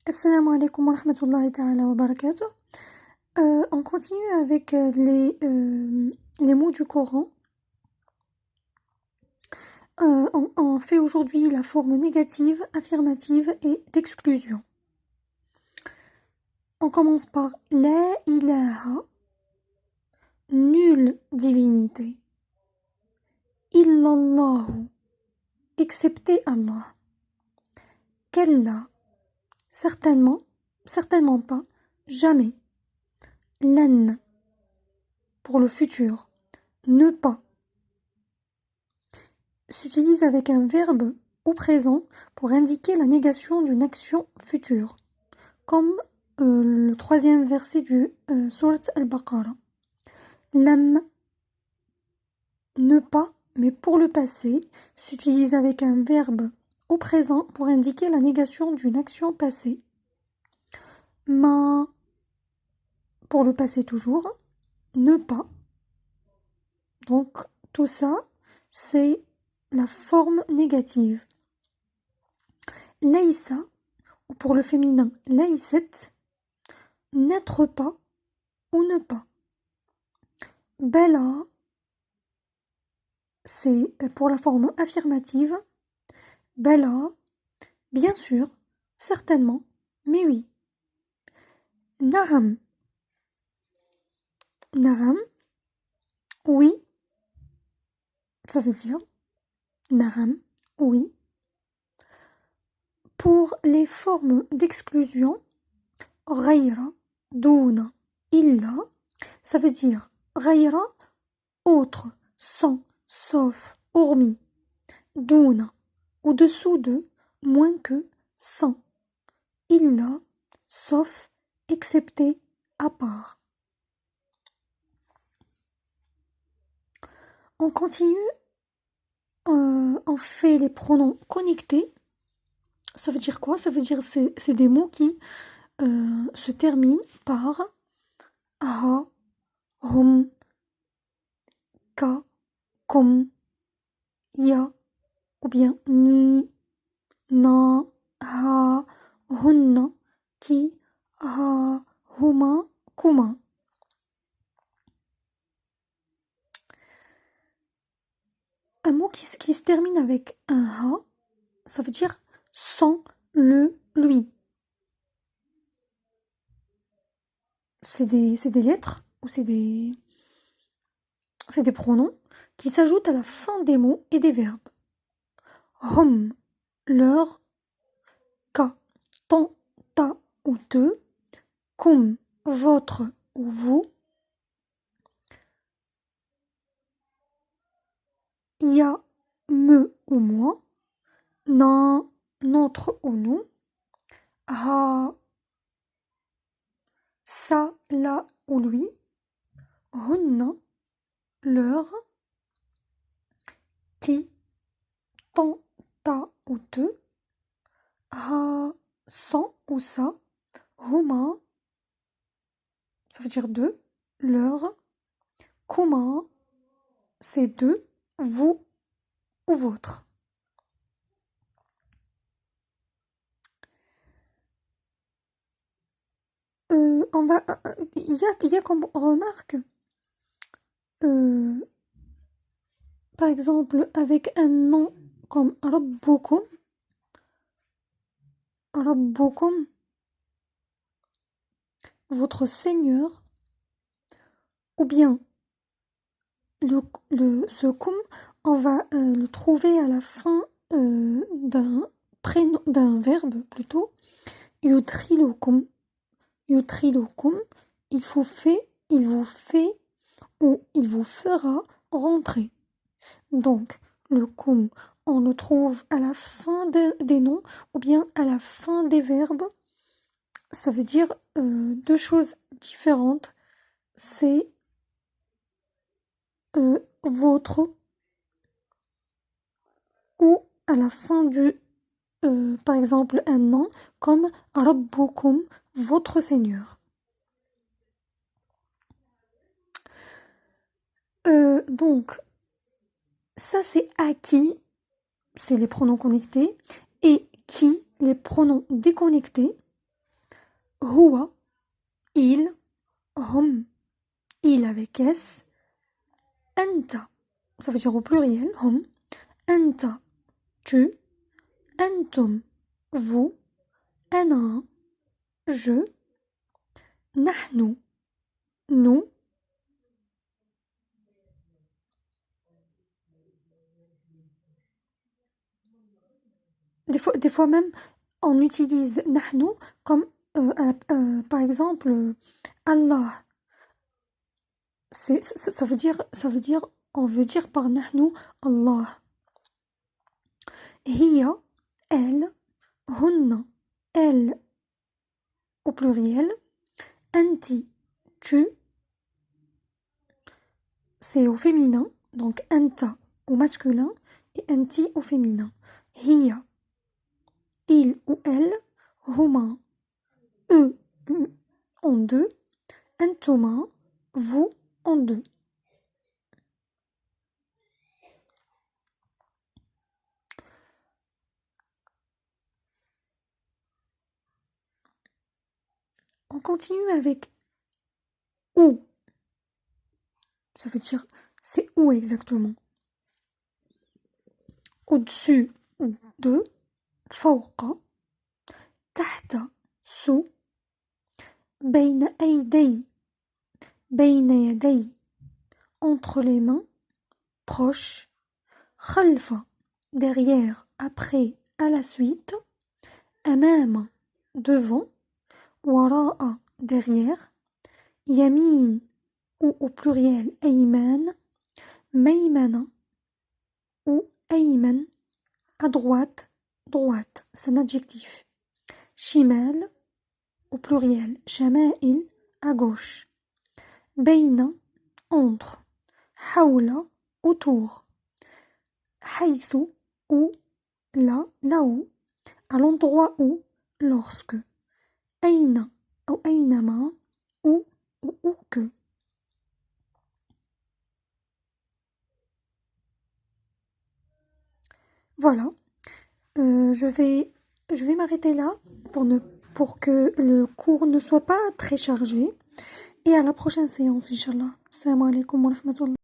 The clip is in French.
Assalamu alaikum wa rahmatullahi ta'ala wa barakatuh. On continue avec les mots du Coran. On fait aujourd'hui la forme négative, affirmative et d'exclusion. On commence par La ilaha, nulle divinité. Illallahu, excepté Allah. Kalla, certainement, certainement pas, jamais. Lan, pour le futur, ne pas. S'utilise avec un verbe au présent pour indiquer la négation d'une action future, comme le troisième verset du Sourate Al-Baqarah. Lam, ne pas, mais pour le passé, s'utilise avec un verbe au présent pour indiquer la négation d'une action passée. Ma, pour le passé toujours, ne pas. Donc tout ça, c'est la forme négative. Laïsa, ou pour le féminin laïset, n'être pas ou ne pas. Bella, c'est pour la forme affirmative. Bella, bien sûr, certainement, mais oui. Na'am, na'am, oui, ça veut dire na'am, oui. Pour les formes d'exclusion, ghayra, douna, illa, ça veut dire ghayra, autre, sans, sauf, hormis. Douna, au-dessous de, moins que, sans. Illa, sauf, excepté, à part. On continue, on fait les pronoms connectés. Ça veut dire quoi? Ça veut dire c'est des mots qui se terminent par ha, hum, ka, kum, ya, ou bien ni, na, ha, hunna, ki, ha, huma, kuma. Un mot qui se termine avec un ha, ça veut dire sans le lui. C'est des lettres ou c'est des pronoms qui s'ajoutent à la fin des mots et des verbes. Hum, leur, ka, ton, ta ou te, kum, votre ou vous, ya, me ou moi, na, notre ou nous, ha, ça, là ou lui, hunna, leur, qui, ton, ta ou te, ha, son ou ça, huma, ça veut dire deux, leur, kuma, c'est deux, vous ou votre. Il y a comme remarque, par exemple, avec un nom comme Rabbukum, Rabbukum, votre Seigneur, ou bien ce kum, on va le trouver à la fin d'un verbe plutôt, yutrilukum, yutrilukum, il vous fait ou il vous fera rentrer. Donc, le kum, on le trouve à la fin des noms ou bien à la fin des verbes. Ça veut dire deux choses différentes. C'est votre ou à la fin du, par exemple, un nom comme Rabbukum, votre Seigneur. Donc, ça c'est qui, c'est les pronoms connectés, et qui, les pronoms déconnectés. هو, il, hum, il avec S, anta, ça veut dire au pluriel, hum, anta, tu, antum, vous, ana, je, nahnu, nous. Des fois même, on utilise nahnu comme, par exemple, Allah. Ça veut dire, on veut dire par nahnu Allah. Hiya, elle, hunna, elle, au pluriel. Anti, tu, c'est au féminin, donc anta au masculin et anti au féminin. Hiya, il ou elle, huma, eux en deux, antuma, vous en deux. On continue avec où. Ça veut dire c'est où exactement. Au-dessus de, فوق, تحت, sous, بين أيدي, بين يدي, entre les mains, proche, خلف, derrière, après, à la suite, أمام, devant, وراء, derrière, يمين, ou au pluriel أيمان, ميمنة, ou أيمن, à droite, droite, c'est un adjectif. Shimal, au pluriel, شمائل, à gauche. بين, entre. حول, autour. حيث, où, là, là où. À l'endroit où, lorsque. أين, ou أينما, où que. Voilà. Je vais m'arrêter là pour que le cours ne soit pas très chargé. Et à la prochaine séance, Inch'Allah. Assalamu alaikum wa rahmatullah.